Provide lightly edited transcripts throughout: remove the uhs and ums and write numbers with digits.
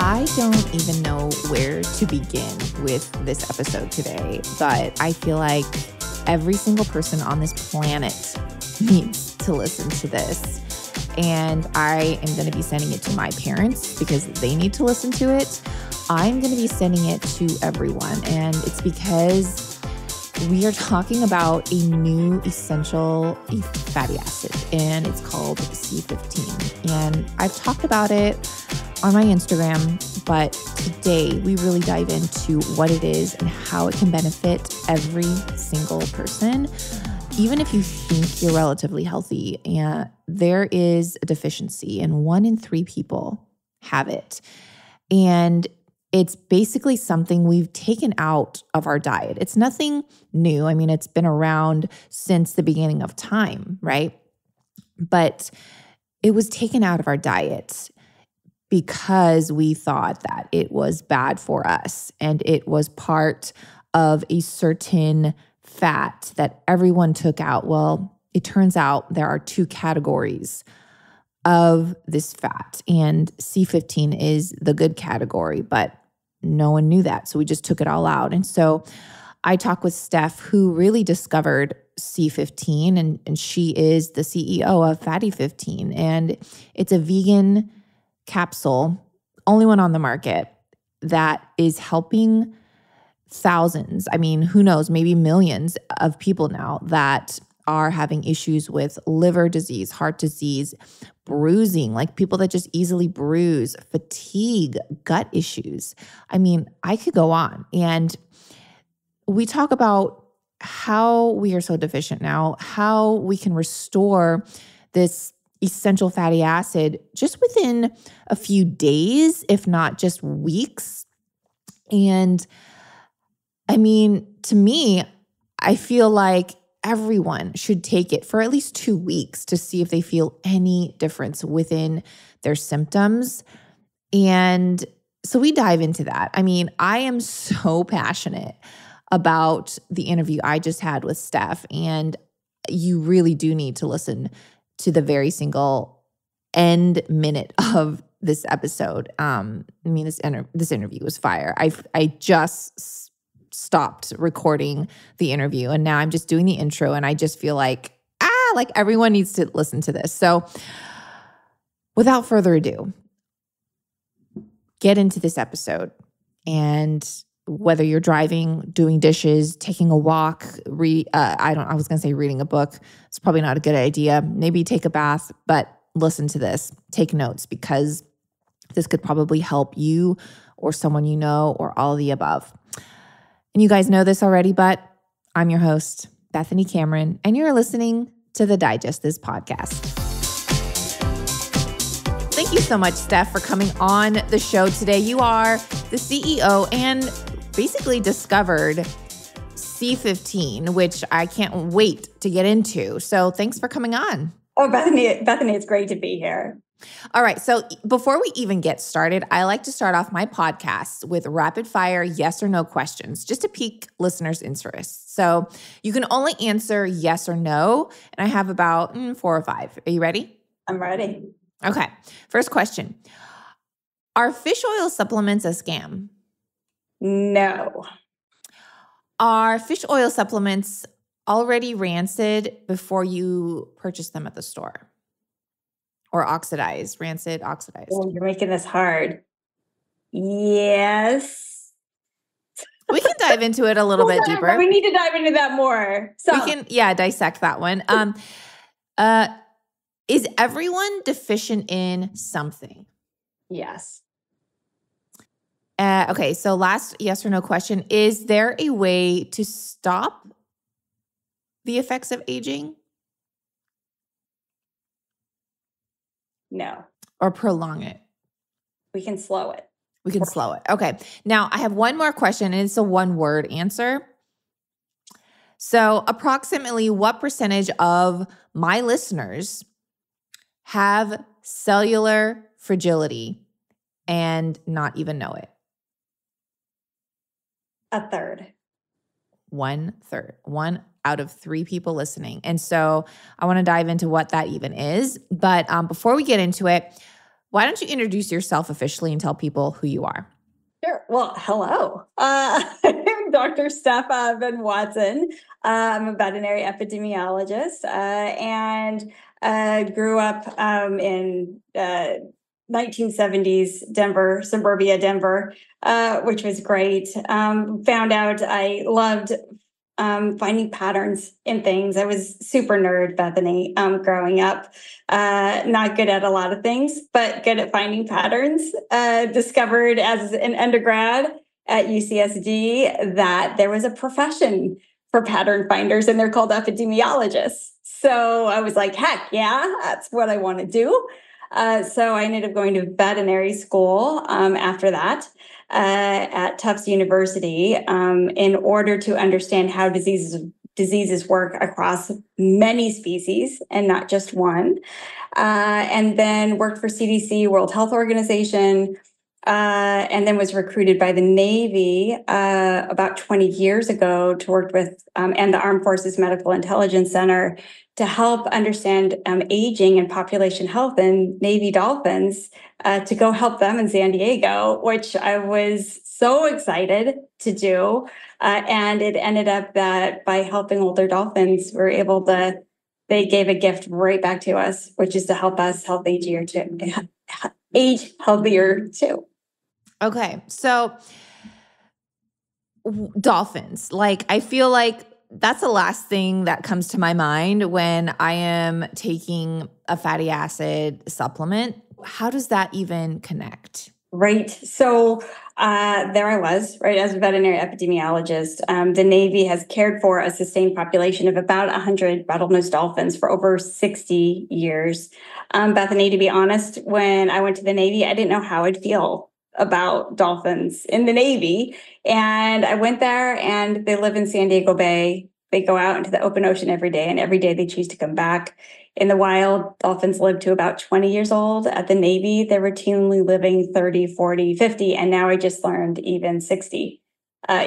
I don't even know where to begin with this episode today, but I feel like every single person on this planet needs to listen to this. And I am going to be sending it to my parents because they need to listen to it. I'm going to be sending it to everyone. And it's because we are talking about a new essential fatty acid, and it's called C15. And I've talked about it on my Instagram, but today we really dive into what it is and how it can benefit every single person. Even if you think you're relatively healthy, and there is a deficiency, and 1 in 3 people have it. And it's basically something we've taken out of our diet. It's nothing new. I mean, it's been around since the beginning of time, right? But it was taken out of our diet because we thought that it was bad for us, and it was part of a certain fat that everyone took out. Well, it turns out there are 2 categories of this fat, and C15 is the good category, but no one knew that. So we just took it all out. And so I talked with Steph, who really discovered C15, and she is the CEO of Fatty 15. And it's a vegan capsule, only one on the market, that is helping thousands, I mean, who knows, maybe millions of people now that are having issues with liver disease, heart disease, bruising, like people that just easily bruise, fatigue, gut issues. I mean, I could go on. And we talk about how we are so deficient now, how we can restore this essential fatty acid just within a few days, if not just weeks. And I mean, to me, I feel like everyone should take it for at least 2 weeks to see if they feel any difference within their symptoms. And so we dive into that. I mean, I am so passionate about the interview I just had with Steph, and you really do need to listen to the very single end minute of this episode. I mean, this interview was fire. I just stopped recording the interview, and now I'm just doing the intro, and I just feel like everyone needs to listen to this. So without further ado, get into this episode. And whether you're driving, doing dishes, taking a walk, I was going to say reading a book. It's probably not a good idea. Maybe take a bath, but listen to this. Take notes, because this could probably help you or someone you know, or all of the above. And you guys know this already, but I'm your host, Bethany Cameron, and you're listening to the Digest This podcast. Thank you so much, Steph, for coming on the show today. You are the CEO and basically discovered C15, which I can't wait to get into. So thanks for coming on. Oh, Bethany, it's great to be here. All right. So before we even get started, I like to start off my podcast with rapid fire yes or no questions, just to pique listeners' interest. So you can only answer yes or no. And I have about 4 or 5. Are you ready? I'm ready. Okay. First question. Are fish oil supplements a scam? No. Are fish oil supplements already rancid before you purchase them at the store? Or oxidized, rancid, oxidized? Oh, you're making this hard. Yes. We can dive into it a little bit deeper. We need to dive into that more. So we can, dissect that one. Is everyone deficient in something? Yes. Okay, so last yes or no question. Is there a way to stop the effects of aging? No. Or prolong it? We can slow it. We can slow it. Okay. Now, I have one more question, and it's a 1-word answer. So approximately what percentage of my listeners have cellular fragility and not even know it? A third. 1/3. 1 out of 3 people listening. And so I want to dive into what that even is. But before we get into it, Why don't you introduce yourself officially and tell people who you are? Sure. Well, hello. I'm Dr. Steph Venn-Watson. I'm a veterinary epidemiologist and grew up in 1970s Denver, suburbia Denver, which was great. Found out I loved finding patterns in things. I was super nerd, Bethany, growing up. Not good at a lot of things, but good at finding patterns. Discovered as an undergrad at UCSD that there was a profession for pattern finders, and they're called epidemiologists. So I was like, heck yeah, that's what I want to do. So I ended up going to veterinary school after that at Tufts University in order to understand how diseases work across many species and not just one. And then worked for CDC, World Health Organization, and then was recruited by the Navy about 20 years ago to work with and the Armed Forces Medical Intelligence Center to help understand aging and population health in Navy dolphins to go help them in San Diego, which I was so excited to do. And it ended up that by helping older dolphins, we're able to, they gave a gift right back to us, which is to help us age healthier too. Okay. So dolphins, like, I feel like that's the last thing that comes to my mind when I am taking a fatty acid supplement. How does that even connect? Right. So there I was, right, as a veterinary epidemiologist. The Navy has cared for a sustained population of about 100 bottlenose dolphins for over 60 years. Bethany, to be honest, when I went to the Navy, I didn't know how I'd feel about dolphins in the Navy. And I went there, and they live in San Diego Bay. They go out into the open ocean every day, and every day they choose to come back. In the wild, dolphins live to about 20 years old. At the Navy, they're routinely living 30, 40, 50, and now I just learned even 60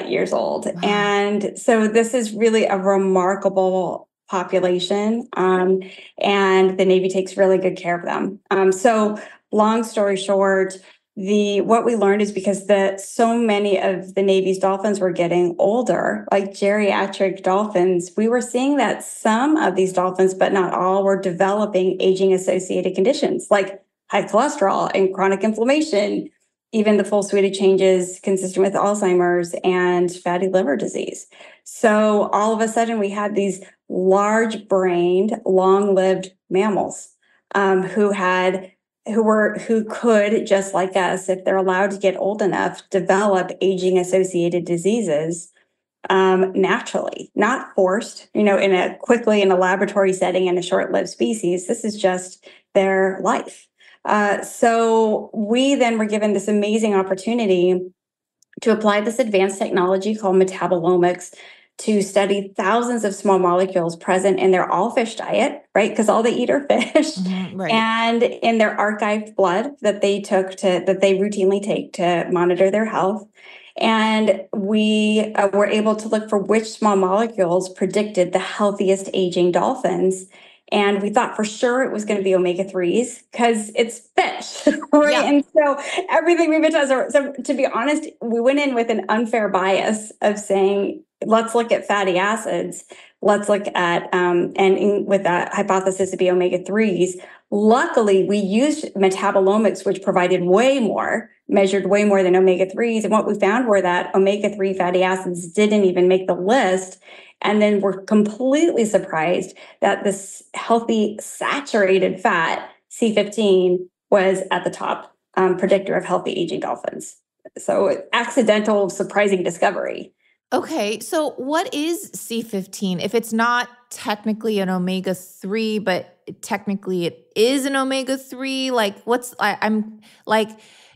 years old. Wow. And so this is really a remarkable population, and the Navy takes really good care of them. So long story short, what we learned is because so many of the Navy's dolphins were getting older, like geriatric dolphins, we were seeing that some of these dolphins, but not all, were developing aging-associated conditions like high cholesterol and chronic inflammation, even the full suite of changes consistent with Alzheimer's and fatty liver disease. So all of a sudden, we had these large-brained, long-lived mammals who could, just like us, if they're allowed to get old enough, develop aging-associated diseases naturally, not forced, quickly in a laboratory setting in a short-lived species. This is just their life. So we then were given this amazing opportunity to apply this advanced technology called metabolomics to study thousands of small molecules present in their all fish diet, right? Because all they eat are fish, right. And in their archived blood that they routinely take to monitor their health. And we were able to look for which small molecules predicted the healthiest aging dolphins. And we thought for sure it was going to be omega-3s because it's fish, right? Yeah. And so everything we've been testing. So to be honest, we went in with an unfair bias of saying, let's look at fatty acids. Let's look at, with that hypothesis to be omega-3s. Luckily, we used metabolomics, which measured way more than omega-3s. And what we found were that omega-3 fatty acids didn't even make the list. And then we're completely surprised that this healthy saturated fat, C15, was at the top predictor of healthy aging dolphins. So accidental, surprising discovery. Okay, so what is C15? If it's not technically an omega-3, but technically it is an omega-3, like I'm like,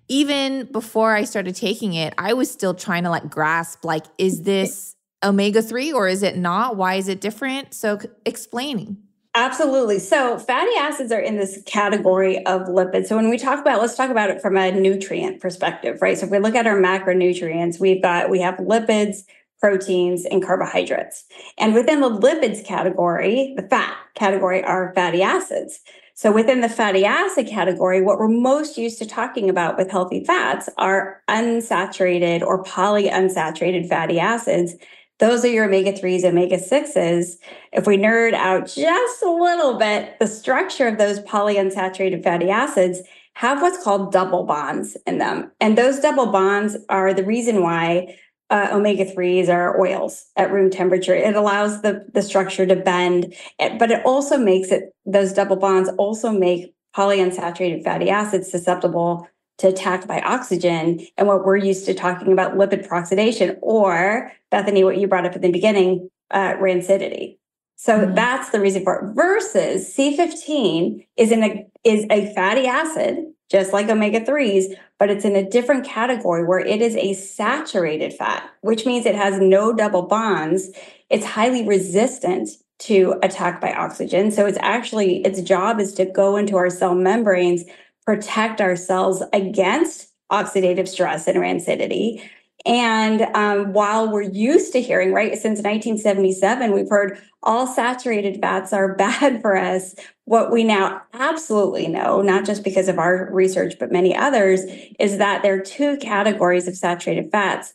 even before I started taking it, I was still trying to grasp, is this omega-3 or is it not? Why is it different? So explaining. Absolutely. So fatty acids are in this category of lipids. So when let's talk about it from a nutrient perspective, right? So if we look at our macronutrients, we have lipids, proteins, and carbohydrates. And within the lipids category, the fat category, are fatty acids. So within the fatty acid category, what we're most used to talking about with healthy fats are unsaturated or polyunsaturated fatty acids. Those are your omega-3s, omega-6s. If we nerd out just a little bit, the structure of those polyunsaturated fatty acids have what's called double bonds in them. And those double bonds are the reason why omega-3s are oils at room temperature. It allows the structure to bend, but it also makes it, those double bonds also make polyunsaturated fatty acids susceptible to attack by oxygen and what we're used to talking about lipid peroxidation, or Bethany, what you brought up at the beginning, rancidity. So that's the reason for it. Versus C15 is a fatty acid, just like omega-3s, but it's in a different category where it is a saturated fat, which means it has no double bonds. It's highly resistant to attack by oxygen. So its job is to go into our cell membranes, protect our cells against oxidative stress and rancidity. And while we're used to hearing, right, since 1977, we've heard all saturated fats are bad for us. What we now absolutely know, not just because of our research, but many others, is that there are two categories of saturated fats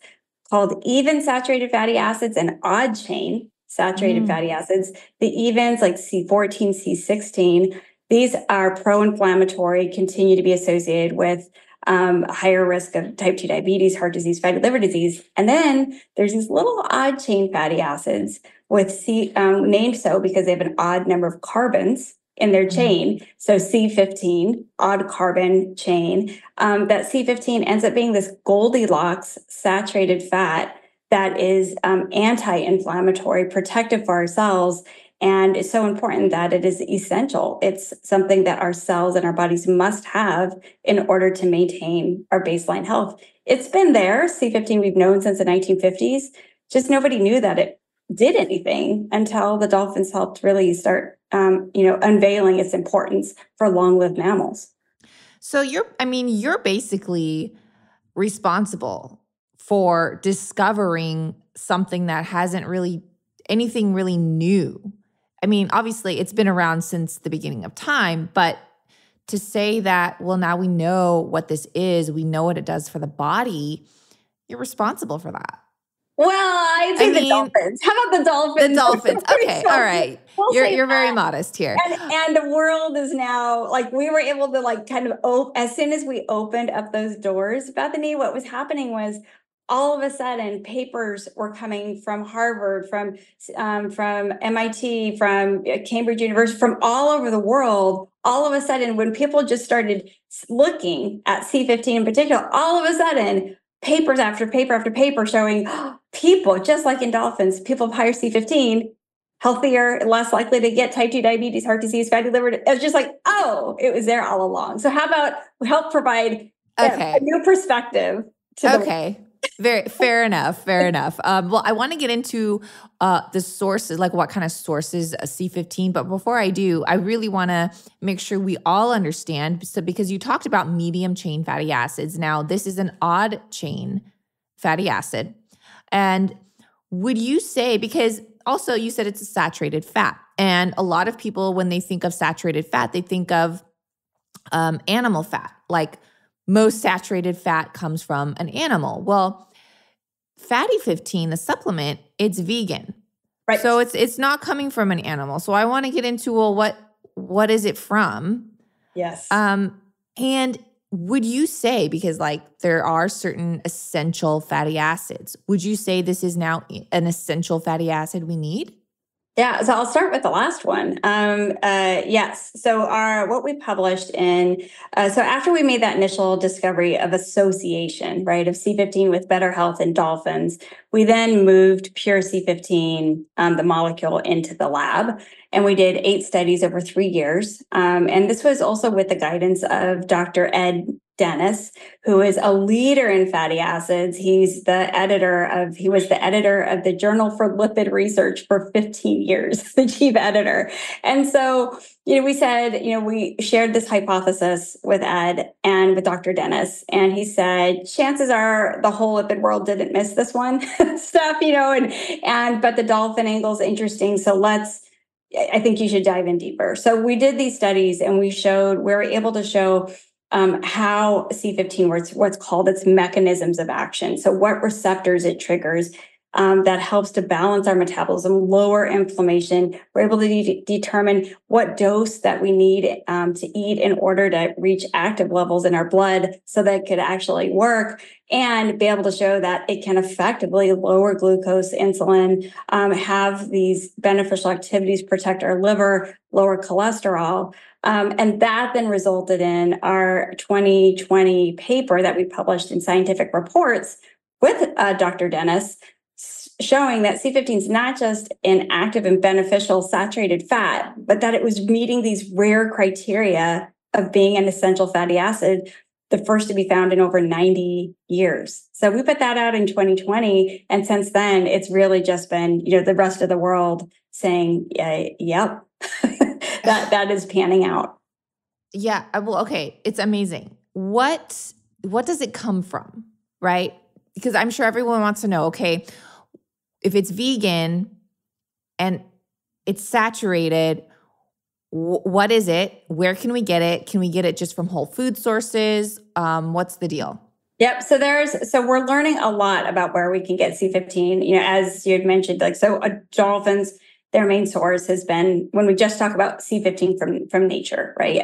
called even saturated fatty acids and odd chain saturated fatty acids. The evens, like C14, C16, these are pro-inflammatory, continue to be associated with higher risk of type 2 diabetes, heart disease, fatty liver disease. And then there's these little odd chain fatty acids with named so because they have an odd number of carbons in their chain. So C15, odd carbon chain. That C15 ends up being this Goldilocks saturated fat that is anti-inflammatory, protective for our cells. And it's so important that it is essential. It's something that our cells and our bodies must have in order to maintain our baseline health. It's been there, C15, we've known since the 1950s, just nobody knew that it did anything until the dolphins helped really start, unveiling its importance for long-lived mammals. So you're basically responsible for discovering something that hasn't really anything really new. I mean, obviously it's been around since the beginning of time, but to say that, well, now we know what this is, we know what it does for the body, you're responsible for that. Well, the dolphins. How about the dolphins? The dolphins. Okay, all right. You're very modest here. And the world is now, like, we were able to, kind of, as soon as we opened up those doors, Bethany, what was happening was all of a sudden papers were coming from Harvard, from MIT, from Cambridge University, from all over the world. All of a sudden, when people just started looking at C15 in particular, all of a sudden, papers after paper after paper showing people, just like in dolphins, people with higher C15, healthier, less likely to get type 2 diabetes, heart disease, fatty liver. It was just like, it was there all along. So how about we help provide a new perspective to the world? Very fair enough. Well, I want to get into the sources, like what kind of sources C15. But before I do, I really want to make sure we all understand. So, because you talked about medium chain fatty acids. Now, this is an odd chain fatty acid. And would you say, because also you said it's a saturated fat, and a lot of people, when they think of saturated fat, they think of animal fat, like most saturated fat comes from an animal. Well, Fatty 15, the supplement, it's vegan. Right. So it's not coming from an animal. So I want to get into, well, what is it from? Yes. And would you say, because there are certain essential fatty acids, would you say this is now an essential fatty acid we need? Yeah, so I'll start with the last one. Yes. So what we published so after we made that initial discovery of association, right, of C15 with better health in dolphins, we then moved pure C15, the molecule, into the lab. And we did 8 studies over 3 years. And this was also with the guidance of Dr. Ed Dennis, who is a leader in fatty acids. He was the editor of the Journal for Lipid Research for 15 years, the chief editor. And so, we said, we shared this hypothesis with Ed and with Dr. Dennis. And he said, chances are the whole lipid world didn't miss this one stuff, but the dolphin angle is interesting. So let's I think you should dive in deeper. So we did these studies and we were able to show how C15 works, what's called its mechanisms of action. So what receptors it triggers that helps to balance our metabolism, lower inflammation. We're able to determine what dose that we need to eat in order to reach active levels in our blood so that it could actually work, and be able to show that it can effectively lower glucose, insulin, have these beneficial activities, protect our liver, lower cholesterol. And that then resulted in our 2020 paper that we published in Scientific Reports with Dr. Dennis, showing that C15 is not just an active and beneficial saturated fat, but that it was meeting these rare criteria of being an essential fatty acid, the first to be found in over 90 years. So we put that out in 2020. And since then, it's really just been, the rest of the world saying, yep, that is panning out. Yeah. Well, okay. It's amazing. What does it come from, right? Because I'm sure everyone wants to know, okay, if it's vegan and it's saturated, what is it? Where can we get it? Can we get it just from whole food sources? What's the deal? Yep. So we're learning a lot about where we can get C15. As you had mentioned, dolphins, their main source has been, when we just talk about C15 from nature, right?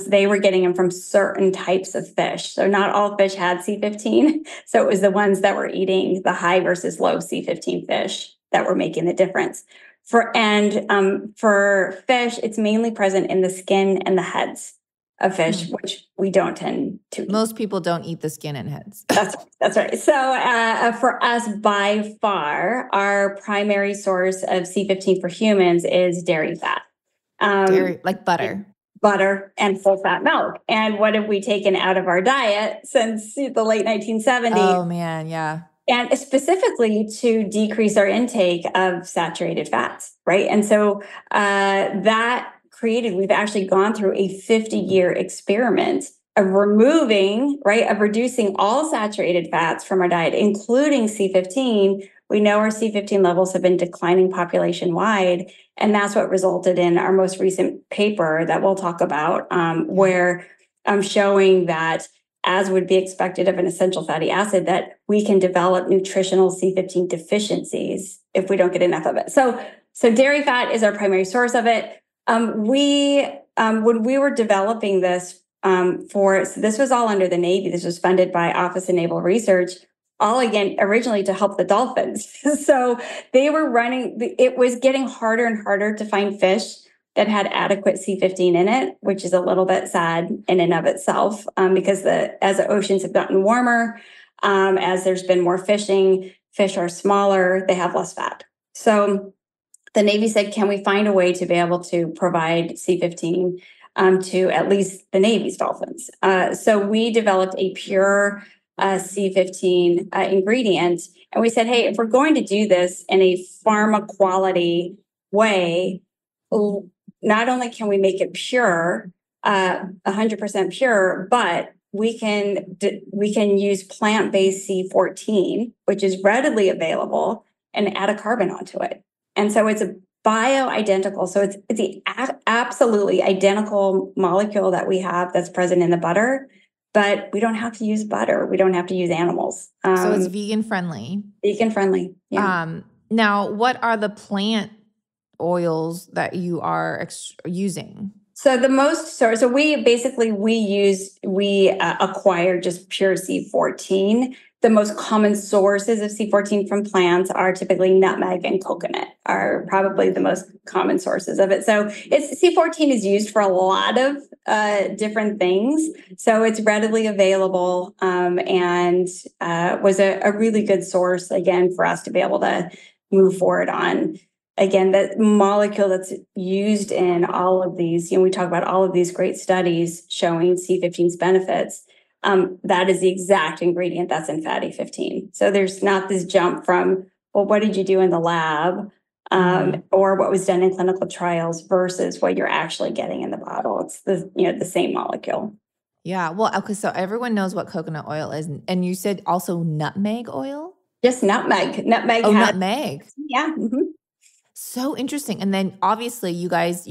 They were getting them from certain types of fish. So not all fish had C15. So it was the ones that were eating the high versus low C15 fish that were making the difference. For fish, it's mainly present in the skin and the heads of fish, which we don't tend to eat. Most people don't eat the skin and heads. That's right. So for us, by far, our primary source of C15 for humans is dairy fat. Dairy, like butter. Butter and full fat milk. And what have we taken out of our diet since the late 1970s? Oh, man, yeah. And specifically to decrease our intake of saturated fats, right? And so we've actually gone through a 50-year experiment of reducing all saturated fats from our diet, including C15. We know our C15 levels have been declining population-wide, and that's what resulted in our most recent paper that we'll talk about, where I'm showing that, as would be expected of an essential fatty acid, that we can develop nutritional C15 deficiencies if we don't get enough of it. So dairy fat is our primary source of it. When we were developing this so this was all under the Navy. This was funded by Office of Naval Research, all again, originally to help the dolphins. So they were it was getting harder and harder to find fish that had adequate C15 in it, which is a little bit sad in and of itself, because as the oceans have gotten warmer, as there's been more fishing, fish are smaller, they have less fat. So the Navy said, can we find a way to be able to provide C15 to at least the Navy's dolphins? So we developed a pure C15 ingredient. And we said, hey, if we're going to do this in a pharma quality way, not only can we make it pure, 100% pure, but we can use plant-based C14, which is readily available, and add a carbon onto it. And so it's a bioidentical. So it's the absolutely identical molecule that we have that's present in the butter, but we don't have to use butter. We don't have to use animals. So it's vegan friendly. Vegan friendly. Yeah. Now, what are the plant oils that you are using? So we acquire just pure C14. The most common sources of C14 from plants are typically nutmeg and coconut are probably the most common sources of it. So C14 is used for a lot of different things. So it's readily available and was a really good source, again, for us to be able to move forward on. Again, the molecule that's used in all of these, we talk about all of these great studies showing C15's benefits. That is the exact ingredient that's in fatty 15. So there's not this jump from, well, what did you do in the lab or what was done in clinical trials versus what you're actually getting in the bottle. It's the same molecule. Yeah. Well, okay. So everyone knows what coconut oil is. And you said also nutmeg oil? Just nutmeg. Nutmeg. Yeah. Mm-hmm. So interesting. And then obviously you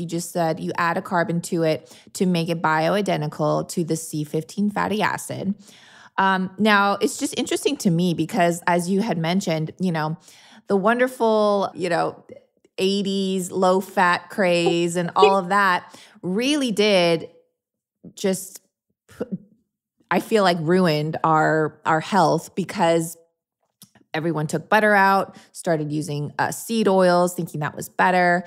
just said you add a carbon to it to make it bioidentical to the C15 fatty acid. Now, it's just interesting to me because as you had mentioned, the wonderful, 80s low fat craze and all of that really did just, I feel like ruined our health because everyone took butter out, started using seed oils, thinking that was better.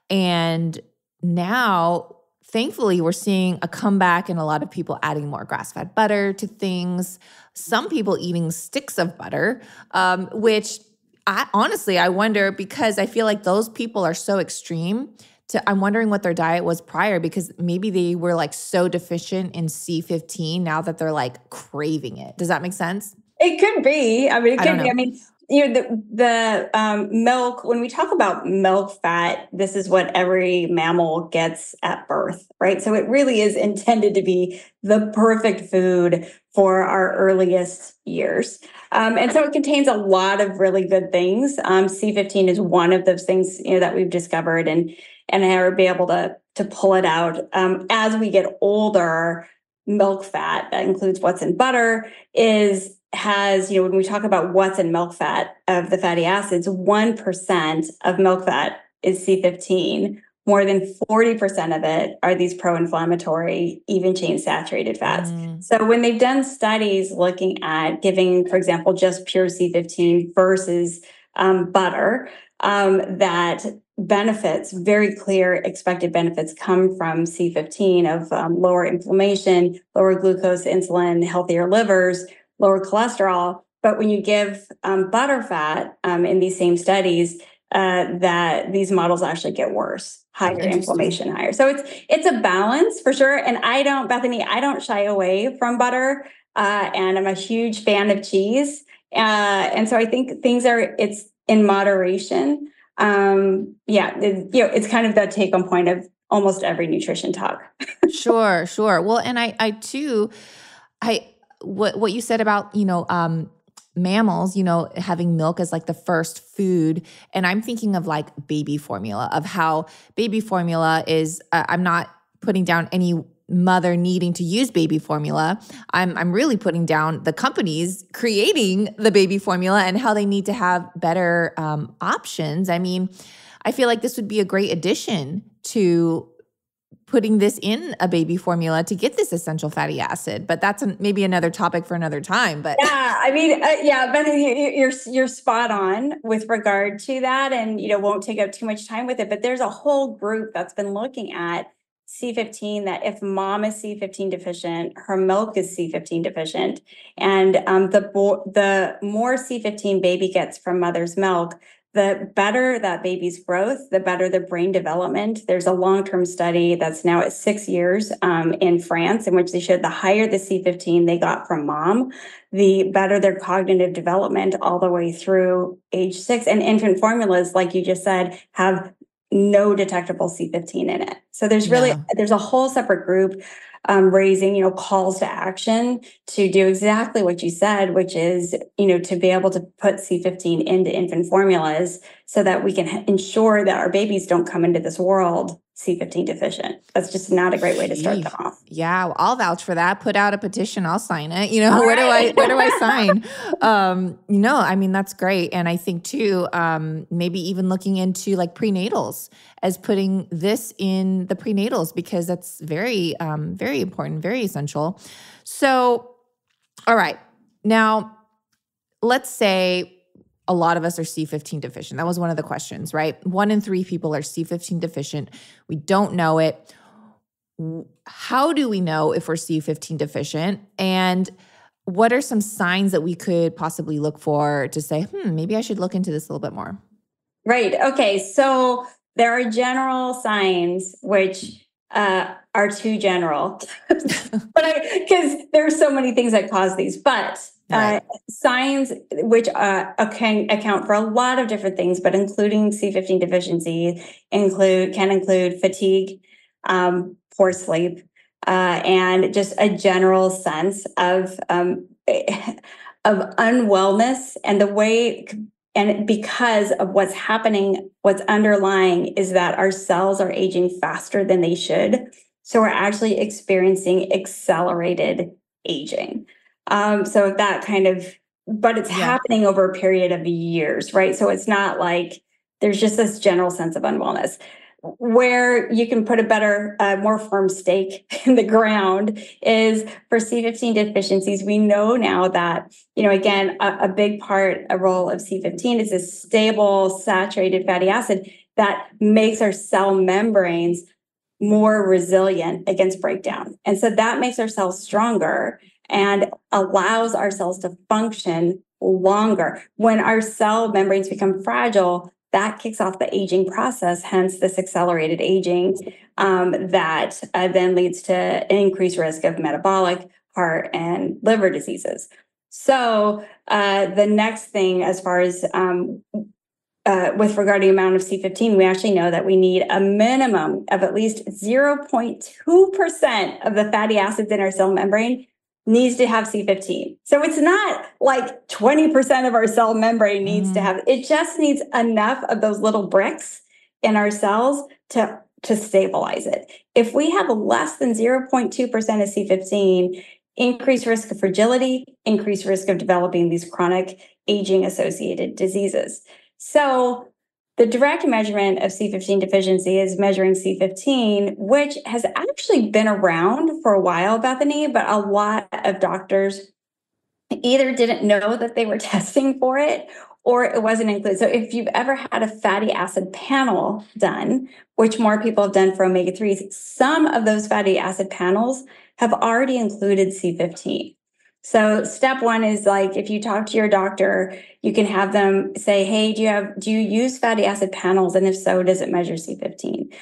And now, thankfully, we're seeing a comeback in a lot of people adding more grass-fed butter to things. Some people eating sticks of butter, which I wonder because I feel like those people are so extreme. I'm wondering what their diet was prior because maybe they were like so deficient in C15 now that they're like craving it. Does that make sense? It could be. I mean, it I could don't be. know. I mean, the milk, when we talk about milk fat, this is what every mammal gets at birth, right? So it really is intended to be the perfect food for our earliest years. And so it contains a lot of really good things. C15 is one of those things, that we've discovered and are be able to pull it out. As we get older, milk fat, that includes what's in butter, has, when we talk about what's in milk fat of the fatty acids, 1% of milk fat is C15. More than 40% of it are these pro-inflammatory, even chain saturated fats. So when they've done studies looking at giving, for example, just pure C15 versus butter, that benefits, very clear expected benefits come from C15 of lower inflammation, lower glucose, insulin, healthier livers, lower cholesterol. But when you give butter fat in these same studies, that these models actually get worse, higher inflammation, higher. So it's a balance for sure. And Bethany, I don't shy away from butter, and I'm a huge fan of cheese. And so I think it's in moderation. It's kind of the take on point of almost every nutrition talk. Sure. Well, and I too, what you said about, mammals, having milk as like the first food. And I'm thinking of like baby formula, of how baby formula is, I'm not putting down any mother needing to use baby formula. I'm really putting down the companies creating the baby formula and how they need to have better options. I mean, I feel like this would be a great addition to putting this in a baby formula to get this essential fatty acid, but that's maybe another topic for another time. But yeah, I mean, Bethany, you're spot on with regard to that, and won't take up too much time with it. But there's a whole group that's been looking at C15, that if mom is C15 deficient, her milk is C15 deficient, and the more C15 baby gets from mother's milk, the better that baby's growth, the better the brain development. There's a long-term study that's now at 6 years in France, in which they showed the higher the C15 they got from mom, the better their cognitive development all the way through age 6. And infant formulas, like you just said, have no detectable C15 in it. So there's a whole separate group raising, calls to action to do exactly what you said, which is, to be able to put C15 into infant formulas so that we can ensure that our babies don't come into this world C15 deficient. That's just not a great way to start them off. Yeah, well, I'll vouch for that. Put out a petition. I'll sign it. Where do I sign? I mean, that's great. And I think too, maybe even looking into like prenatals as putting this in the prenatals, because that's very, very important, very essential. So, all right. Now, let's say a lot of us are C15 deficient. That was one of the questions, right? 1 in 3 people are C15 deficient. We don't know it. How do we know if we're C15 deficient? And what are some signs that we could possibly look for to say, maybe I should look into this a little bit more? Right. Okay. So there are general signs which are too general, because there's so many things that cause these. But signs which can account for a lot of different things, but including C15 deficiency, can include fatigue, poor sleep, and just a general sense of unwellness, and the way And because of what's happening, what's underlying is that our cells are aging faster than they should. So we're actually experiencing accelerated aging. So that kind of, but it's happening over a period of years, right? So it's not like there's just this general sense of unwellness. Where you can put a better, more firm stake in the ground is for C15 deficiencies. We know now that, again, a big part, a role of C15 is this stable, saturated fatty acid that makes our cell membranes more resilient against breakdown. And so that makes our cells stronger and allows our cells to function longer. When our cell membranes become fragile, that kicks off the aging process, hence this accelerated aging that then leads to an increased risk of metabolic, heart, and liver diseases. So the next thing, as far as with regard to the amount of C15, we actually know that we need a minimum of at least 0.2% of the fatty acids in our cell membrane needs to have C15. So it's not like 20% of our cell membrane needs to have, it just needs enough of those little bricks in our cells to stabilize it. If we have less than 0.2% of C15, increased risk of fragility, increased risk of developing these chronic aging associated diseases. So the direct measurement of C15 deficiency is measuring C15, which has actually been around for a while, Bethany, but a lot of doctors either didn't know that they were testing for it or it wasn't included. So if you've ever had a fatty acid panel done, which more people have done for omega-3s, some of those fatty acid panels have already included C15. So step one is like, if you talk to your doctor, you can have them say, hey, do you use fatty acid panels? And if so, does it measure C15?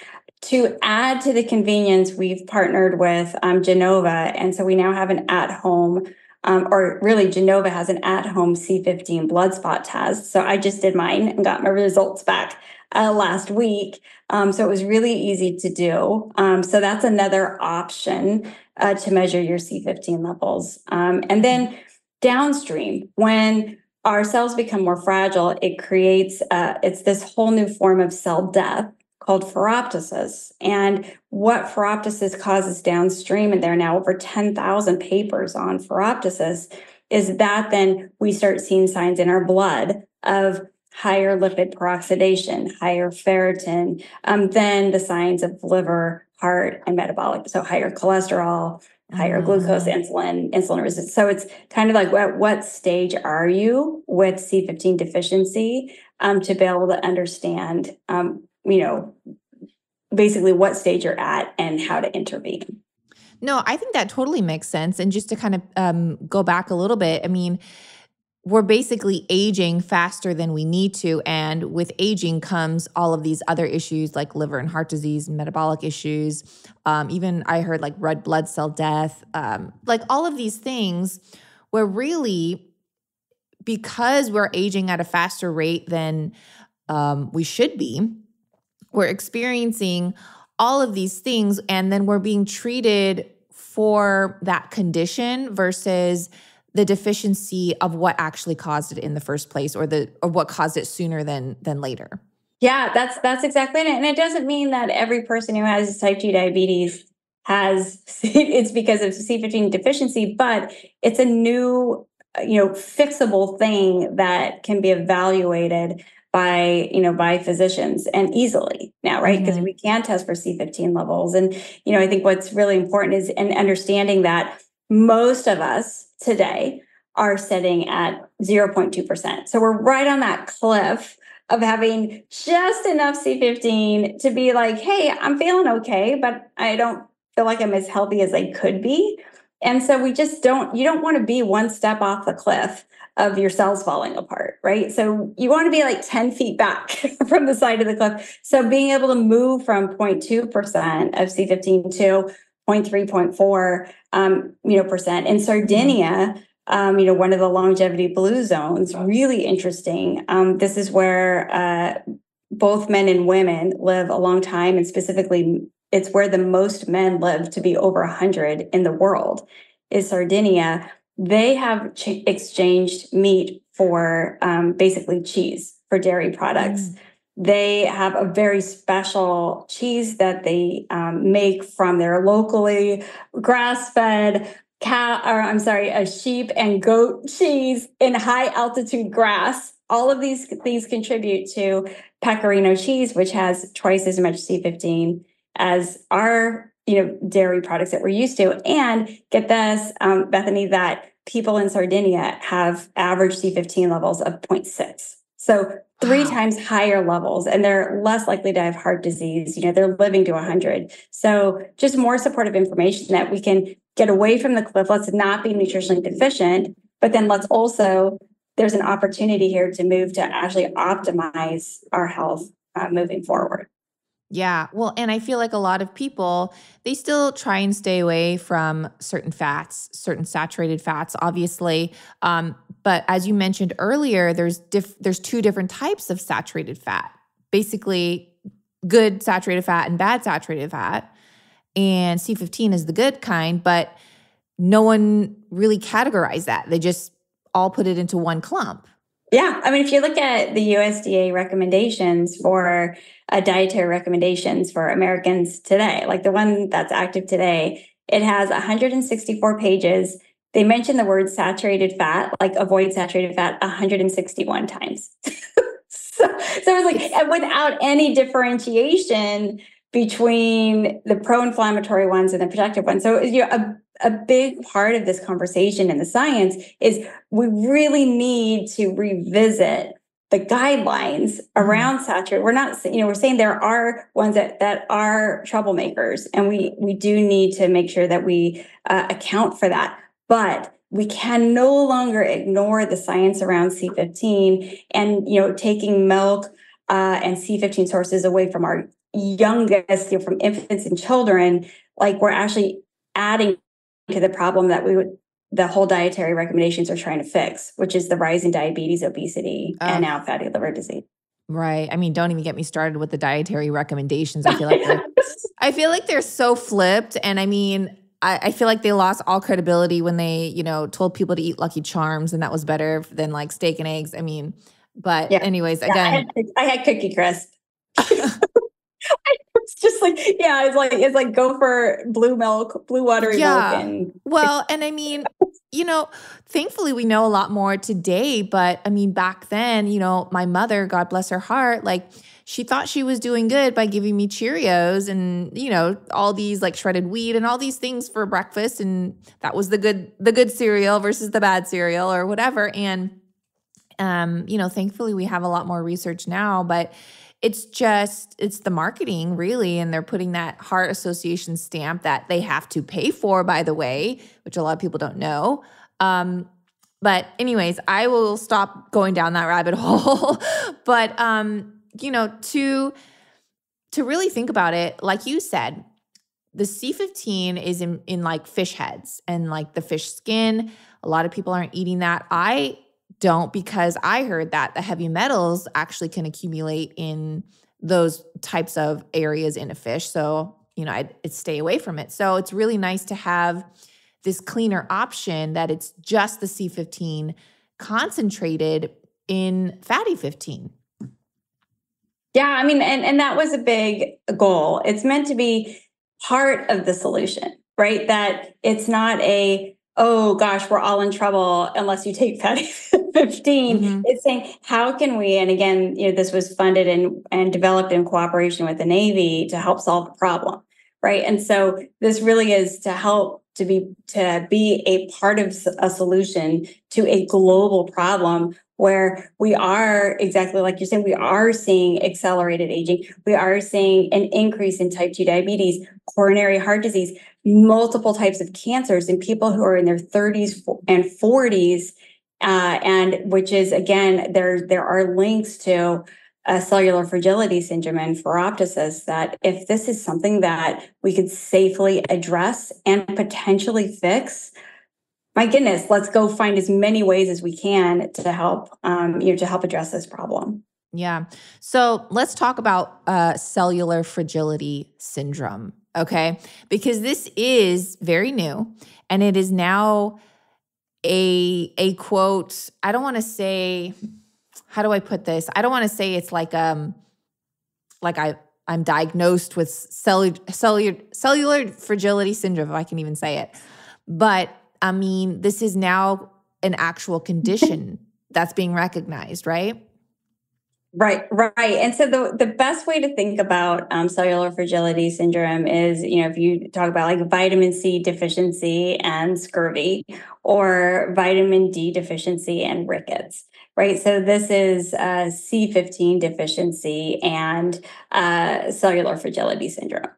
To add to the convenience, we've partnered with Genova. And so we now have an at-home, or really Genova has an at-home C15 blood spot test. So I just did mine and got my results back last week. So it was really easy to do. So that's another option to measure your C15 levels. And then downstream, when our cells become more fragile, it creates, it's this whole new form of cell death called phoroptosis. And what phoroptosis causes downstream, and there are now over 10,000 papers on phoroptosis, is that then we start seeing signs in our blood of higher lipid peroxidation, higher ferritin, then the signs of liver, heart, and metabolic. So higher cholesterol, higher glucose, insulin resistance. So it's kind of like, what stage are you with C15 deficiency to be able to understand, basically what stage you're at and how to intervene. No, I think that totally makes sense. And just to kind of go back a little bit, I mean, we're basically aging faster than we need to. And with aging comes all of these other issues like liver and heart disease, metabolic issues. Even I heard like red blood cell death, like all of these things where really, because we're aging at a faster rate than we should be, we're experiencing all of these things and then we're being treated for that condition versus the deficiency of what actually caused it in the first place, or what caused it sooner than later. Yeah, that's exactly it. And it doesn't mean that every person who has type 2 diabetes it's because of C15 deficiency, but it's a new, fixable thing that can be evaluated by physicians and easily now, right? Because we can test for C15 levels. And, I think what's really important is in understanding that most of us today are sitting at 0.2%. So we're right on that cliff of having just enough C15 to be like, hey, I'm feeling okay, but I don't feel like I'm as healthy as I could be. And so you don't want to be one step off the cliff of your cells falling apart, right? So you want to be like 10 feet back from the side of the cliff. So being able to move from 0.2% of C15 to 0.3, 0.4, percent. In Sardinia, one of the longevity blue zones, really interesting. This is where both men and women live a long time, and specifically, it's where the most men live to be over 100 in the world is Sardinia. they have exchanged meat for basically cheese, for dairy products. They have a very special cheese that they make from their locally grass-fed sheep and goat cheese in high altitude grass. All of these contribute to pecorino cheese, which has twice as much C15 as our dairy products that we're used to. And get this, Bethany, that people in Sardinia have average C15 levels of 0.6. So 3 times higher levels, and they're less likely to have heart disease. They're living to 100. So just more supportive information that we can get away from the cliff. Let's not be nutritionally deficient, but then there's an opportunity here to move to actually optimize our health moving forward. Yeah. Well, and I feel like a lot of people, they still try and stay away from certain fats, certain saturated fats, obviously. But as you mentioned earlier, there's 2 different types of saturated fat, basically good saturated fat and bad saturated fat. And C15 is the good kind, but no one really categorized that. They just all put it into one clump. Yeah. I mean, if you look at the USDA recommendations for dietary recommendations for Americans today, like the one that's active today, it has 164 pages. They mention the word saturated fat, like avoid saturated fat, 161 times. so it's like without any differentiation between the pro-inflammatory ones and the protective ones. So a big part of this conversation and the science is we really need to revisit the guidelines around saturated. We're saying there are ones that are troublemakers, and we do need to make sure that we account for that. But we can no longer ignore the science around C15 and taking milk and C15 sources away from our youngest, from infants and children. Like we're actually adding to the problem that the whole dietary recommendations are trying to fix, which is the rise in diabetes, obesity, and now fatty liver disease. Right. I mean, don't even get me started with the dietary recommendations. I feel like they're so flipped. And I mean, I feel like they lost all credibility when they, told people to eat Lucky Charms, and that was better than like steak and eggs. I mean, but anyways, again, I had Cookie Crisp. It's just it's like go for blue watery milk. And I mean, thankfully we know a lot more today, but I mean, back then, my mother, God bless her heart, like she thought she was doing good by giving me Cheerios and, all these like shredded wheat and all these things for breakfast. And that was the good cereal versus the bad cereal or whatever. And, thankfully we have a lot more research now, but it's the marketing really. And they're putting that heart association stamp that they have to pay for, by the way, which a lot of people don't know. But anyways, I will stop going down that rabbit hole. But, to really think about it, like you said, the C15 is in like fish heads and like the fish skin. A lot of people aren't eating that. I don't, because I heard that the heavy metals actually can accumulate in those types of areas in a fish. So, I'd stay away from it. So it's really nice to have this cleaner option that it's just the C15 concentrated in fatty 15. Yeah, I mean, and that was a big goal. It's meant to be part of the solution, right? That it's not oh gosh, we're all in trouble unless you take fatty 15. It's saying, how can we, and again, this was funded and developed in cooperation with the Navy to help solve the problem, right? And so this really is to help to be a part of a solution to a global problem where we are, exactly like you're saying, we are seeing accelerated aging. We are seeing an increase in type 2 diabetes, coronary heart disease, multiple types of cancers in people who are in their 30s and 40s. And which is, again, there are links to cellular fragility syndrome and phoroptosis, that if this is something that we could safely address and potentially fix, my goodness, let's go find as many ways as we can to help, to help address this problem. Yeah. So let's talk about cellular fragility syndrome, okay? Because this is very new, and it is now a quote. I don't want to say, how do I put this? I don't want to say it's like I'm diagnosed with cellular fragility syndrome, if I can even say it. But I mean, this is now an actual condition that's being recognized, right? Right. And so the best way to think about cellular fragility syndrome is, if you talk about like vitamin C deficiency and scurvy, or vitamin D deficiency and rickets, right? So this is C15 deficiency and cellular fragility syndrome.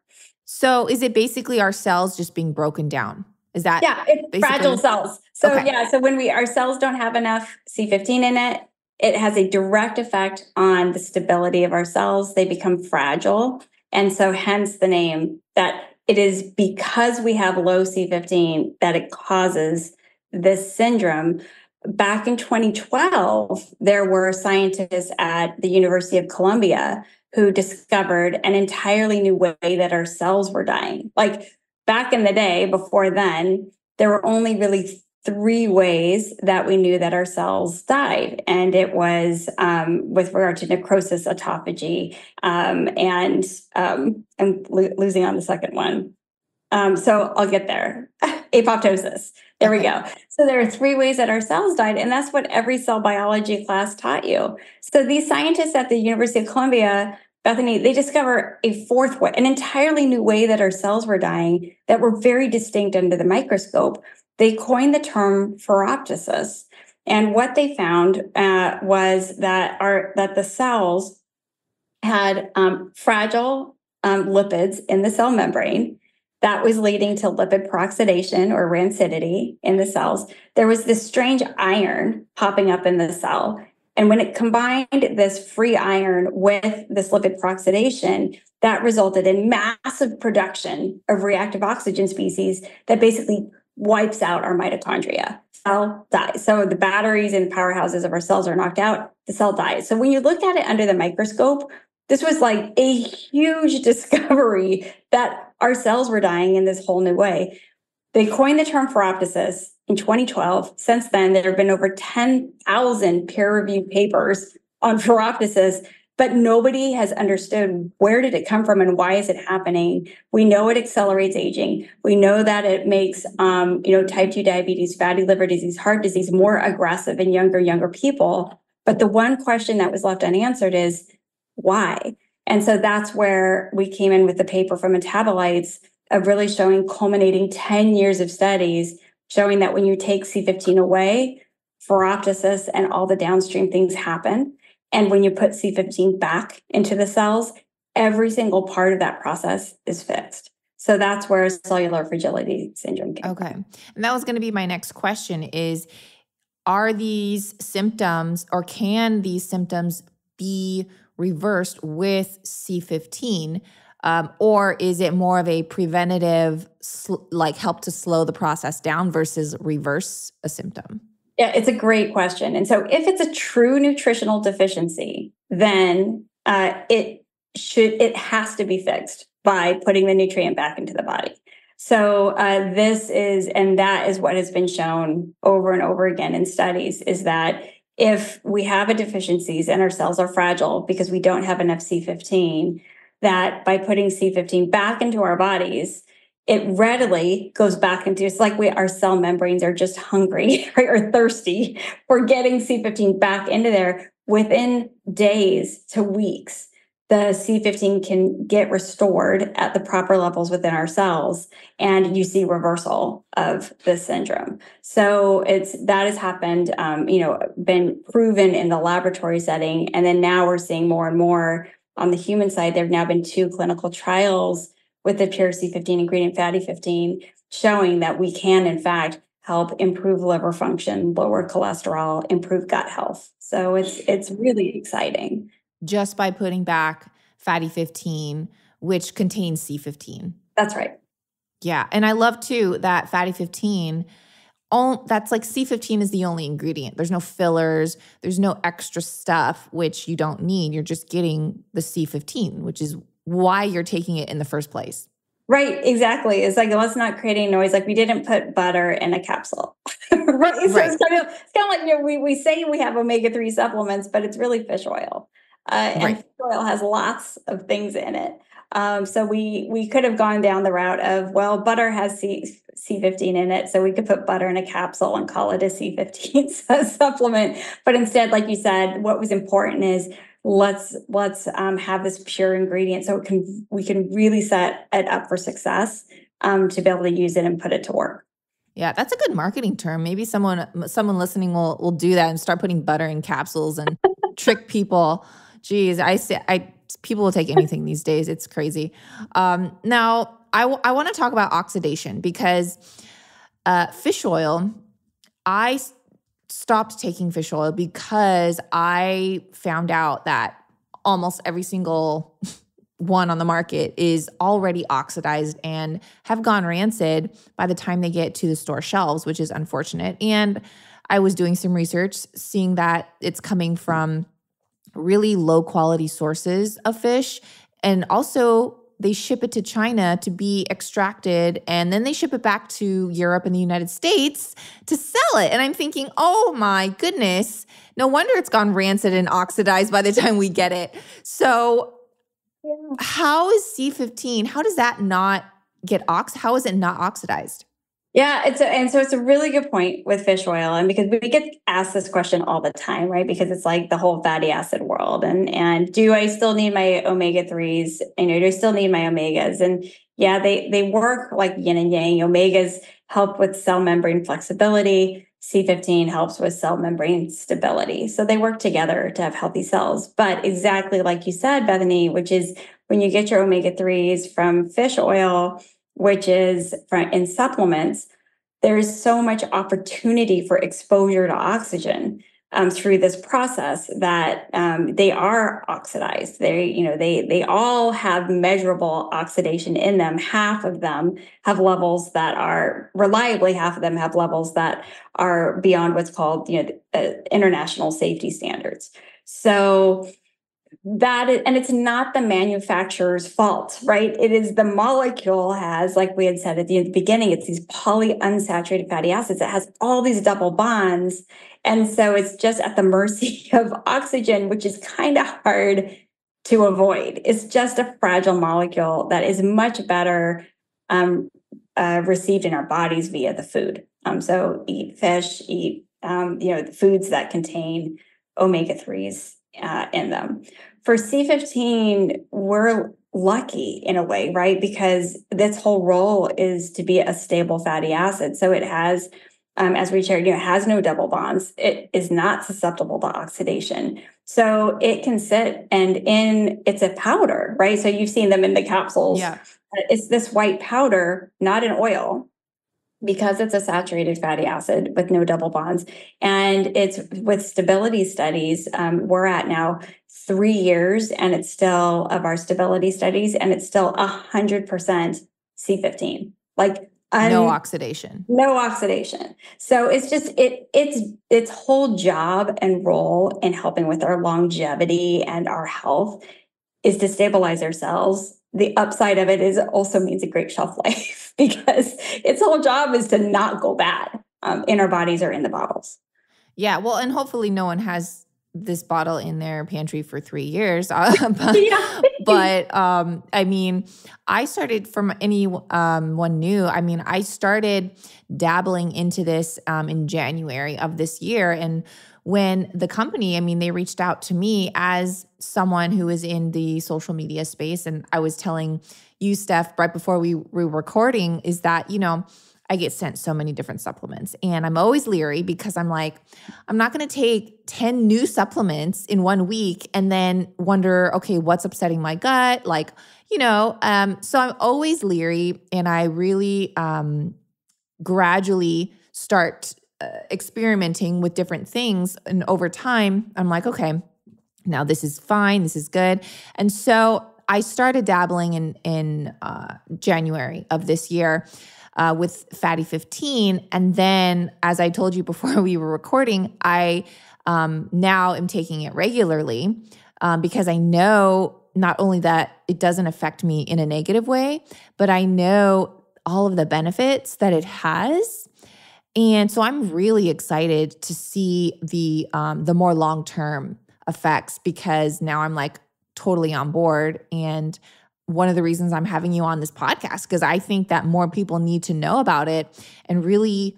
So is it basically our cells just being broken down? Is that it's basically fragile cells. So okay. So when our cells don't have enough C15 in it, it has a direct effect on the stability of our cells. They become fragile. And so hence the name, that it is because we have low C15 that it causes this syndrome. Back in 2012, there were scientists at the University of Columbia who discovered an entirely new way that our cells were dying. Like back in the day, before then, there were only really 3 ways that we knew that our cells died. And it was with regard to necrosis, autophagy, and I'm losing on the second one. So I'll get there. Apoptosis. There we go. So there are 3 ways that our cells died, and that's what every cell biology class taught you. So these scientists at the University of Columbia, Bethany, they discover a 4th way, an entirely new way that our cells were dying that were very distinct under the microscope. They coined the term phoroptosis. And what they found was that the cells had fragile lipids in the cell membrane. That was leading to lipid peroxidation or rancidity in the cells. There was this strange iron popping up in the cell. And when it combined this free iron with this lipid peroxidation, that resulted in massive production of reactive oxygen species that basically wipes out our mitochondria. Cell dies. So the batteries and powerhouses of our cells are knocked out, the cell dies. So when you looked at it under the microscope, this was like a huge discovery that our cells were dying in this whole new way. They coined the term phoroptosis in 2012. Since then, there have been over 10,000 peer-reviewed papers on phoroptosis, but nobody has understood where did it come from and why is it happening. We know it accelerates aging. We know that it makes type 2 diabetes, fatty liver disease, heart disease more aggressive in younger people. But the one question that was left unanswered is why? And so that's where we came in with the paper from Metabolites of really showing, culminating 10 years of studies showing that when you take C15 away, phoroptosis and all the downstream things happen. And when you put C15 back into the cells, every single part of that process is fixed. So that's where cellular fragility syndrome came. Okay. And that was going to be my next question is, are these symptoms, or can these symptoms be reversed with C15? Or is it more of a preventative, help to slow the process down versus reverse a symptom? Yeah, it's a great question. And so if it's a true nutritional deficiency, then it has to be fixed by putting the nutrient back into the body. So that is what has been shown over and over again in studies, is that if we have a deficiencies and our cells are fragile because we don't have enough C15, that by putting C15 back into our bodies, it readily goes back into, it's like our cell membranes are just hungry, right, or thirsty for getting C15 back into there. Within days to weeks, the C15 can get restored at the proper levels within our cells, and you see reversal of this syndrome. So that has happened, been proven in the laboratory setting, and then now we're seeing more and more on the human side. There have now been 2 clinical trials with the pure C15 ingredient, fatty 15, showing that we can, in fact, help improve liver function, lower cholesterol, improve gut health. So it's really exciting. Just by putting back fatty 15, which contains C15. That's right. Yeah. And I love too that fatty 15, that's like C15 is the only ingredient. There's no fillers. There's no extra stuff, which you don't need. You're just getting the C15, which is why you're taking it in the first place. Right, exactly. It's like, let's not create any noise. Like we didn't put butter in a capsule, right? So Right. it's kind of like we say we have omega-3 supplements, but it's really fish oil, and Right. fish oil has lots of things in it. So we could have gone down the route of, well, butter has C15 in it, so we could put butter in a capsule and call it a C15 supplement. But instead, like you said, what was important is let's have this pure ingredient so we can really set it up for success, to be able to use it and put it to work. Yeah, that's a good marketing term. Maybe someone listening will do that and start putting butter in capsules and trick people. Geez, people will take anything these days. It's crazy. Now, I want to talk about oxidation because fish oil, I stopped taking fish oil because I found out that almost every single one on the market is already oxidized and have gone rancid by the time they get to the store shelves, which is unfortunate. And I was doing some research, seeing that it's coming from really low quality sources of fish. And also they ship it to China to be extracted, and then they ship it back to Europe and the United States to sell it. And I'm thinking, oh my goodness, no wonder it's gone rancid and oxidized by the time we get it. So how is C15, how does that not how is it not oxidized? Yeah, it's a really good point with fish oil, and because we get asked this question all the time, right? Because it's like the whole fatty acid world, and do I still need my omega-3s? Do I still need my omegas? And yeah, they work like yin and yang. Omegas help with cell membrane flexibility. C15 helps with cell membrane stability. So they work together to have healthy cells. But exactly like you said, Bethany, which is when you get your omega-3s from fish oil, which is in supplements, there's so much opportunity for exposure to oxygen through this process that they are oxidized. They all have measurable oxidation in them. Half of them have levels that are reliably. Half of them have levels that are beyond what's called international safety standards. So and it's not the manufacturer's fault, right? It is the molecule has, like we had said at the beginning, it's these polyunsaturated fatty acids. It has all these double bonds. And so it's just at the mercy of oxygen, which is kind of hard to avoid. It's just a fragile molecule that is much better received in our bodies via the food. So eat fish, eat the foods that contain omega-3s in them. For C15, we're lucky in a way, right? Because this whole role is to be a stable fatty acid. So it has, as we shared, it has no double bonds. It is not susceptible to oxidation. So it can sit, and it's a powder, right? So you've seen them in the capsules. Yeah. It's this white powder, not an oil, because it's a saturated fatty acid with no double bonds. And it's with stability studies, we're at now 3 years, and it's still of our stability studies, and it's still 100% C15, like no oxidation. No oxidation. So it's just its whole job and role in helping with our longevity and our health is to stabilize our cells. The upside of it is it also means a great shelf life because its whole job is to not go bad in our bodies or in the bottles. Yeah, well, and hopefully no one has this bottle in their pantry for 3 years. But I mean, I started from anyone new. I mean, I started dabbling into this in January of this year. And when the company, I mean, they reached out to me as someone who is in the social media space. And I was telling you, Steph, right before we were recording, is that, I get sent so many different supplements, and I'm always leery because I'm like, I'm not going to take 10 new supplements in 1 week and then wonder, okay, what's upsetting my gut? So I'm always leery, and I really gradually start experimenting with different things. And over time, I'm like, okay, now this is fine. This is good. And so I started dabbling in January of this year with Fatty 15. And then, as I told you before we were recording, I now am taking it regularly because I know not only that it doesn't affect me in a negative way, but I know all of the benefits that it has. And so I'm really excited to see the more long-term effects, because now I'm like totally on board. And one of the reasons I'm having you on this podcast, because I think that more people need to know about it and really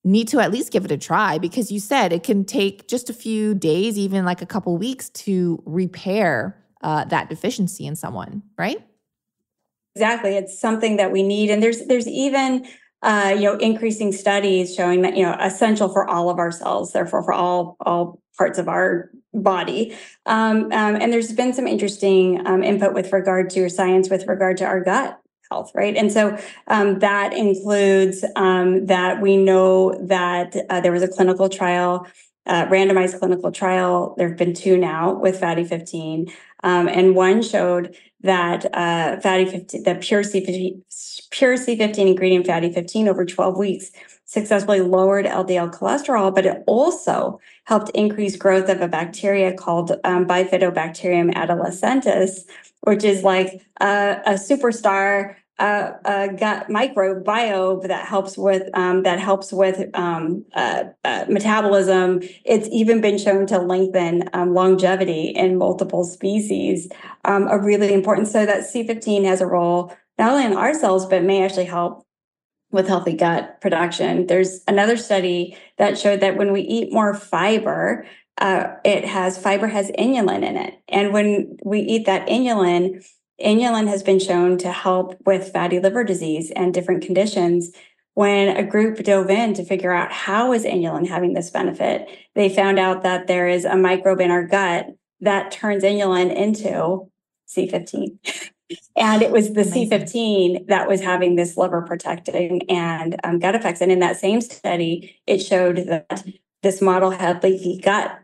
need to at least give it a try, because you said it can take just a few days, even like a couple weeks, to repair that deficiency in someone, right? Exactly. It's something that we need. And there's even increasing studies showing that, essential for all of our cells, therefore for all parts of our body. And there's been some interesting input with regard to science with regard to our gut health, right? And so that includes that we know that there was a clinical trial, randomized clinical trial. There have been two now with fatty 15, and one showed that fatty 15, the pure C15 ingredient fatty 15 over 12 weeks successfully lowered LDL cholesterol, but it also helped increase growth of a bacteria called Bifidobacterium adolescentis, which is like a superstar gut microbiome that helps with metabolism. It's even been shown to lengthen longevity in multiple species. Are really important. So that C15 has a role not only in our cells, but may actually help with healthy gut production. There's another study that showed that when we eat more fiber, fiber has inulin in it. And when we eat that inulin has been shown to help with fatty liver disease and different conditions. When a group dove in to figure out how is inulin having this benefit, they found out that there is a microbe in our gut that turns inulin into C15. And it was the Amazing. C15 that was having this liver protecting and gut effects. And in that same study, it showed that this model had leaky gut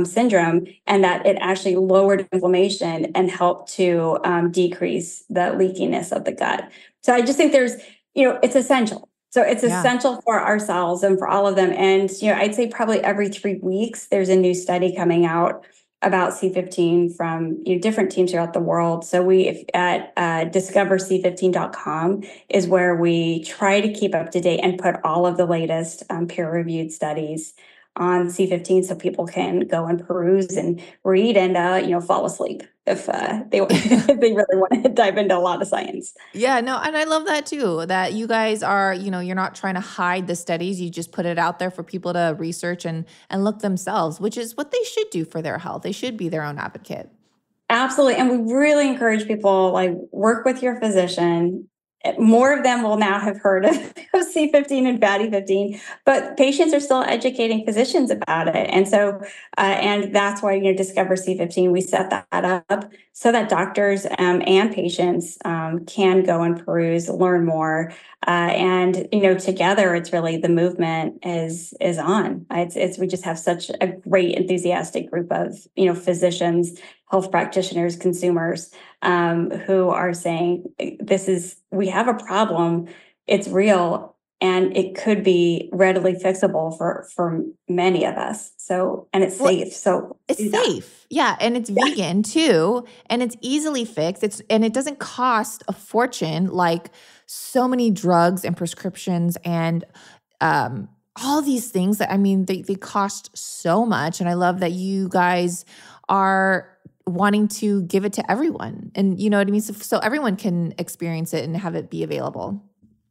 syndrome, and that it actually lowered inflammation and helped to decrease the leakiness of the gut. So I just think there's, it's essential. So it's essential for our cells and for all of them. And, I'd say probably every 3 weeks, there's a new study coming out about C15 from different teams throughout the world. So we at discoverc15.com is where we try to keep up to date and put all of the latest peer-reviewed studies on C15, so people can go and peruse and read and fall asleep if they really want to dive into a lot of science. Yeah, no, and I love that too, that you guys are, you're not trying to hide the studies. You just put it out there for people to research and look themselves, which is what they should do for their health. They should be their own advocate. Absolutely. And we really encourage people, work with your physician. More of them will now have heard of C15 and fatty 15, but patients are still educating physicians about it. And so, and that's why, Discover C15, we set that up so that doctors and patients can go and peruse, learn more. And, together, it's really the movement is on. We just have such a great enthusiastic group of, physicians, health practitioners, consumers who are saying, we have a problem, it's real, and it could be readily fixable for many of us. So, and it's safe. So it's safe. Yeah. And it's vegan too. And it's easily fixed. And it doesn't cost a fortune like so many drugs and prescriptions and all these things that, they cost so much. And I love that you guys are wanting to give it to everyone. And you know what I mean? So everyone can experience it and have it be available.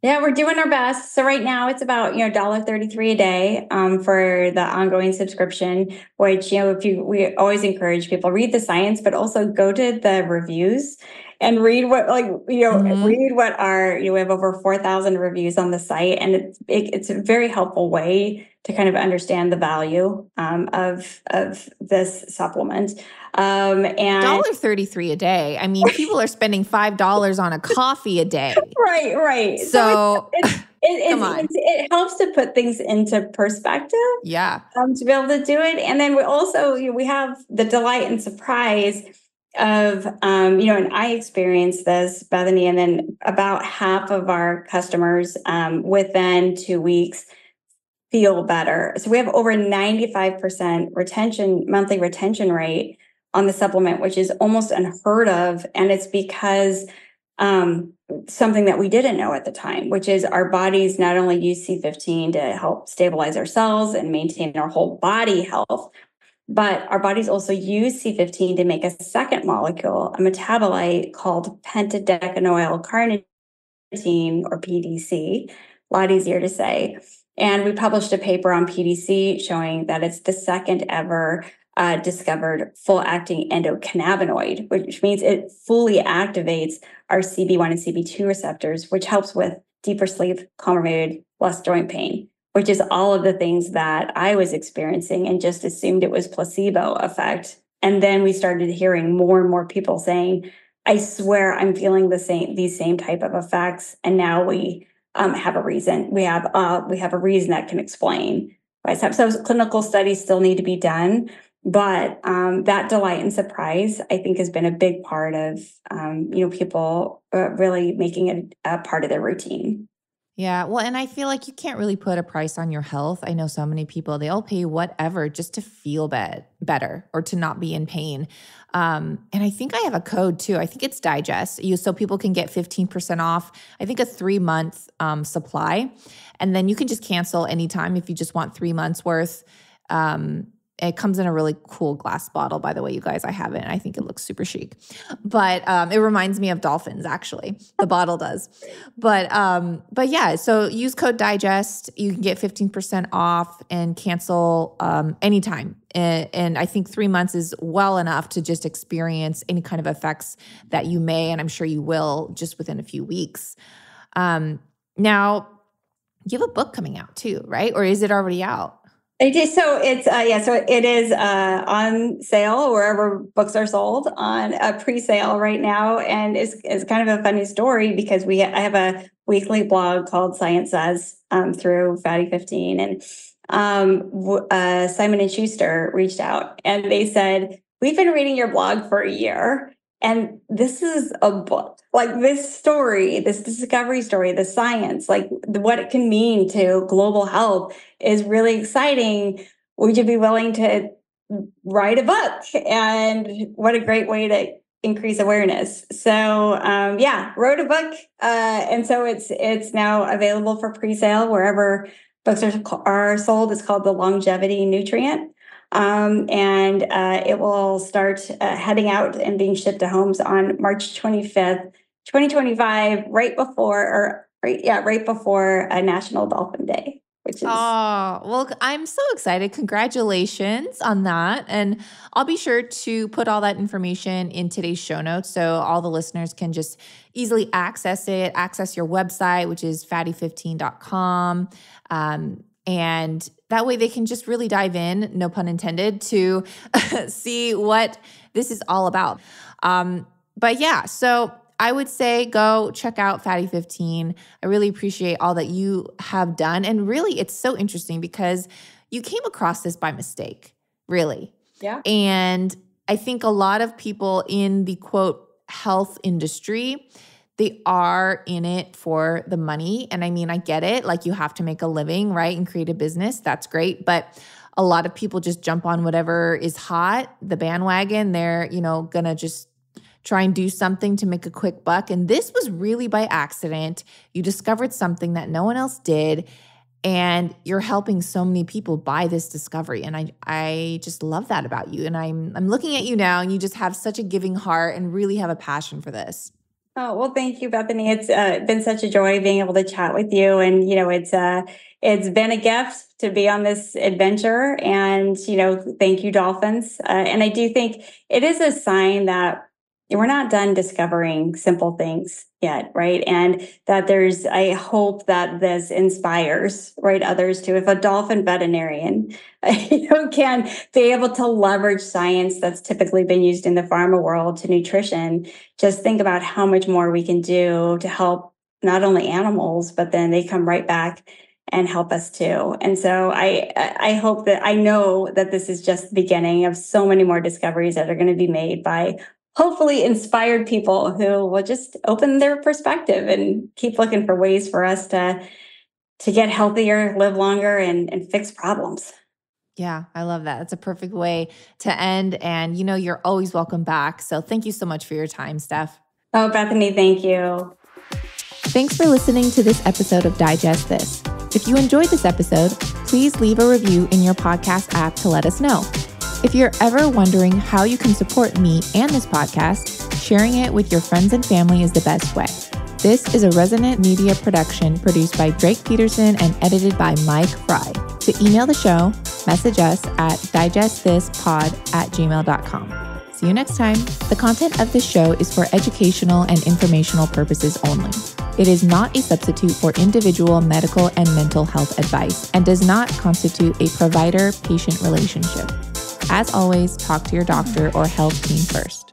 Yeah, we're doing our best. So right now it's about, $1.33 a day for the ongoing subscription, which, we always encourage people read the science, but also go to the reviews and read what, read what we have over 4,000 reviews on the site. And it's a very helpful way to kind of understand the value of this supplement. And $1.33 a day. People are spending $5 on a coffee a day. Right. So it helps to put things into perspective. Yeah. To be able to do it. And then we have the delight and surprise of, and I experienced this, Bethany, and then about half of our customers within 2 weeks feel better. So we have over 95% monthly retention rate on the supplement, which is almost unheard of. And it's because something that we didn't know at the time, which is our bodies not only use C15 to help stabilize our cells and maintain our whole body health, but our bodies also use C15 to make a second molecule, a metabolite called pentadecanoyl carnitine, or PDC, a lot easier to say. And we published a paper on PDC showing that it's the second ever discovered full-acting endocannabinoid, which means it fully activates our CB1 and CB2 receptors, which helps with deeper sleep, calmer mood, less joint pain, which is all of the things that I was experiencing and just assumed it was placebo effect. And then we started hearing more and more people saying, I swear I'm feeling these same type of effects. And now we have a reason. We have a reason that can explain why it's happening. So clinical studies still need to be done, but that delight and surprise, I think, has been a big part of people really making it a part of their routine. Yeah. Well, and I feel like you can't really put a price on your health. I know so many people, they'll pay whatever just to feel better or to not be in pain. And I think I have a code too. I think it's Digest. So people can get 15% off, I think a 3-month supply. And then you can just cancel anytime if you just want 3 months worth. It comes in a really cool glass bottle, by the way, you guys. I have it, and I think it looks super chic. But it reminds me of dolphins, actually. The bottle does. But yeah, so use code DIGEST. You can get 15% off and cancel anytime. And I think 3 months is well enough to just experience any kind of effects that you may, and I'm sure you will, just within a few weeks. Now, you have a book coming out too, right? Or is it already out? I did. So it's so it is on sale wherever books are sold, on a pre-sale right now, and it's kind of a funny story because I have a weekly blog called Science Says through Fatty 15, and Simon and Schuster reached out and they said, we've been reading your blog for a year, and this is a book. Like this story, this discovery story, the science, like what it can mean to global health is really exciting. Would you be willing to write a book? And what a great way to increase awareness. So wrote a book. And so it's now available for pre-sale wherever books are sold. It's called The Longevity Nutrient. And it will start heading out and being shipped to homes on March 25th, 2025, right before National Dolphin Day, which is... Oh, well, I'm so excited. Congratulations on that. And I'll be sure to put all that information in today's show notes so all the listeners can just easily access it, access your website, which is fatty15.com. And that way they can just really dive in, no pun intended, to see what this is all about. But yeah, so I would say go check out Fatty 15. I really appreciate all that you have done. And really, it's so interesting because you came across this by mistake, really. Yeah. And I think a lot of people in the quote health industry, they are in it for the money. And I mean, I get it. Like you have to make a living, right? And create a business. That's great. But a lot of people just jump on whatever is hot, the bandwagon. They're, going to just try and do something to make a quick buck. And this was really by accident. You discovered something that no one else did. And you're helping so many people by this discovery. And I just love that about you. And I'm looking at you now and you just have such a giving heart and really have a passion for this. Oh, well, thank you, Bethany. It's been such a joy being able to chat with you. And, it's been a gift to be on this adventure. And, thank you, dolphins. And I do think it is a sign that we're not done discovering simple things yet, right? And that I hope that this inspires, right, others to, if a dolphin veterinarian, can be able to leverage science that's typically been used in the pharma world to nutrition, just think about how much more we can do to help not only animals, but then they come right back and help us too. And so I hope that I know that this is just the beginning of so many more discoveries that are going to be made by hopefully inspired people who will just open their perspective and keep looking for ways for us to get healthier, live longer, and fix problems. Yeah, I love that. That's a perfect way to end. And you're always welcome back. So thank you so much for your time, Steph. Oh, Bethany, thank you. Thanks for listening to this episode of Digest This. If you enjoyed this episode, please leave a review in your podcast app to let us know. If you're ever wondering how you can support me and this podcast, sharing it with your friends and family is the best way. This is a Resonant Media production produced by Drake Peterson and edited by Mike Fry. To email the show, message us at digestThisPod@gmail.com. See you next time. The content of this show is for educational and informational purposes only. It is not a substitute for individual medical and mental health advice and does not constitute a provider-patient relationship. As always, talk to your doctor or health team first.